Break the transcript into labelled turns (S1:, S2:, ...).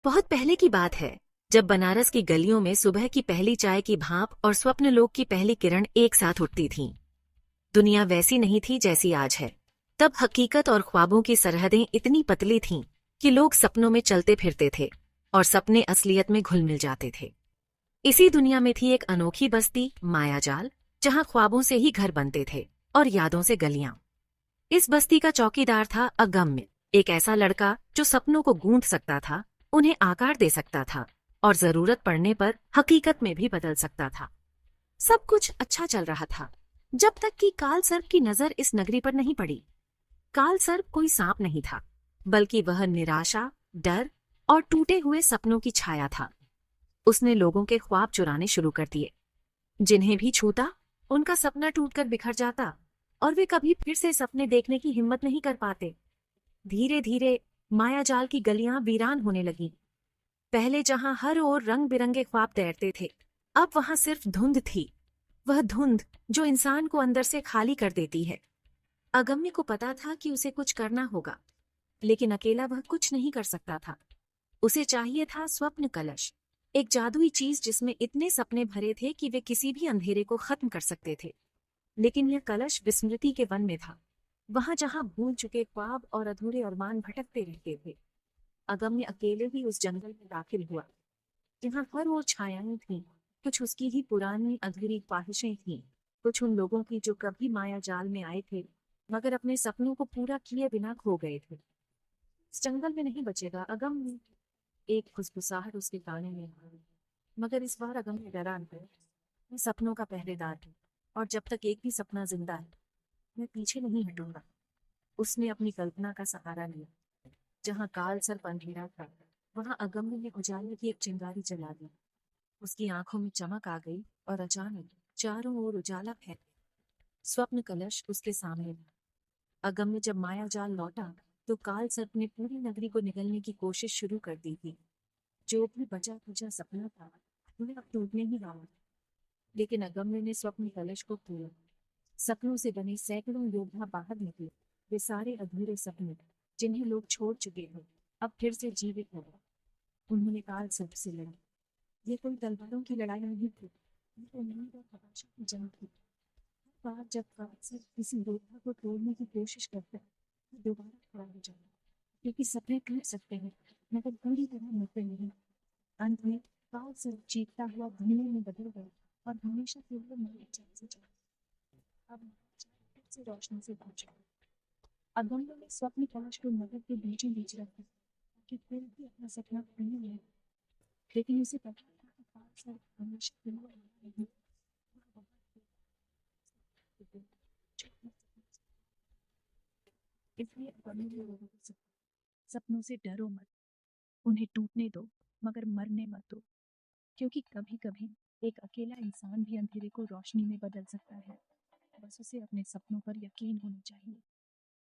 S1: बहुत पहले की बात है, जब बनारस की गलियों में सुबह की पहली चाय की भाप और स्वप्नलोक की पहली किरण एक साथ उठती थीं। दुनिया वैसी नहीं थी जैसी आज है। तब हकीकत और ख्वाबों की सरहदें इतनी पतली थीं कि लोग सपनों में चलते फिरते थे और सपने असलियत में घुल मिल जाते थे। इसी दुनिया में थी एक अनोखी बस्ती, मायाजाल, जहां ख्वाबों से ही घर बनते थे और यादों से गलियां। इस बस्ती का चौकीदार था अगम्य, एक ऐसा लड़का जो सपनों को गूंथ सकता था, उन्हें आकार दे सकता था और जरूरत पड़ने पर हकीकत में भी बदल सकता था। सब कुछ अच्छा चल रहा था, जब तक कि काल सर्प की नजर इस नगरी पर नहीं पड़ी। काल सर्प कोई सांप नहीं था, बल्कि वह निराशा, डर और टूटे हुए सपनों की छाया था। उसने लोगों के ख्वाब चुराने शुरू कर दिए। जिन्हें भी छूता, उनका सपना टूटकर बिखर जाता और वे कभी फिर से सपने देखने की हिम्मत नहीं कर पाते। धीरे धीरे मायाजाल की गलियां वीरान होने लगीं। पहले जहां हर ओर रंग बिरंगे ख्वाब तैरते थे, अब वहां सिर्फ धुंध थी। वह धुंध जो इंसान को अंदर से खाली कर देती है। अगम्य को पता था कि उसे कुछ करना होगा, लेकिन अकेला वह कुछ नहीं कर सकता था। उसे चाहिए था स्वप्न कलश, एक जादुई चीज जिसमें इतने सपने भरे थे कि वे किसी भी अंधेरे को खत्म कर सकते थे। लेकिन यह कलश विस्मृति के वन में था, वहां जहां भूल चुके ख्वाब और अधूरे अरमान भटकते रहते थे। अगम्य अकेले ही उस जंगल में दाखिल हुआ, जहां हर ओर छायाएं थीं। कुछ उसकी ही पुरानी अधूरी ख्वाहिशें थीं, कुछ उन लोगों की जो कभी माया जाल में आए थे मगर अपने सपनों को पूरा किए बिना खो गए थे। इस जंगल में नहीं बचेगा अगम्य, एक खुसखुसाहट उसके कानों में आई। मगर इस बार अगम्य डरा नहीं। मैं सपनों का पहरेदार हूँ, और जब तक एक भी सपना जिंदा है, मैं पीछे नहीं हटूंगा। उसने अपनी कल्पना का सहारा लिया। जहां काल सर्प अंधेरा था, वहां अगम्य ने उजाले की एक चिंगारी जला दी। उसकी आंखों में चमक आ गई और अचानक चारों ओर उजाला फैल गया। स्वप्न कलश उसके सामने था। अगम्य जब माया जाल लौटा, तो काल सर्प ने पूरी नगरी को निगलने की कोशिश शुरू कर दी थी। जो भी बचा खुचा सपना था, उन्हें अब टूटने ही वाला था। लेकिन अगम्य ने स्वप्न कलश को खोला। सपनों से बने सैकड़ों योद्धा बाहर निकले। वे सारे अधूरे सपने, जिन्हें लोग छोड़ चुके थे, अब फिर से जीवित हो गए। उन्होंने काल सर्प से लड़ा। ये कोई तलवारों की लड़ाई नहीं थी, ये तो नींद और हताशा की जंग थी। हर बार जब काल सर्प किसी योद्धा को तोड़ने की कोशिश करता है, वो दोबारा खड़ा हो जाता है। क्योंकि सपने टूट सकते हैं, मगर पूरी तरह मिटते नहीं। अंत में काल सर्प चीखता हुआ धुएं में बदल गया और हमेशा के लिए मर से चला। अब फिर से रोशनी से पहुंचा। अगम्य ने स्वप्न कलश को नगर के बीचों बीच रखा, ताकि कोई भी अपना सपना पूर्ण नहीं। लेकिन उसे पता था कि काल सर्प हमेशा के लिए मरना नहीं। इसलिए अगम्य ने लोगों को सपनों से डरो मत, उन्हें टूटने दो, मगर मरने मत दो। क्योंकि कभी कभी एक अकेला इंसान भी अंधेरे को रोशनी में बदल सकता है। बस उसे अपने सपनों पर यकीन होना चाहिए।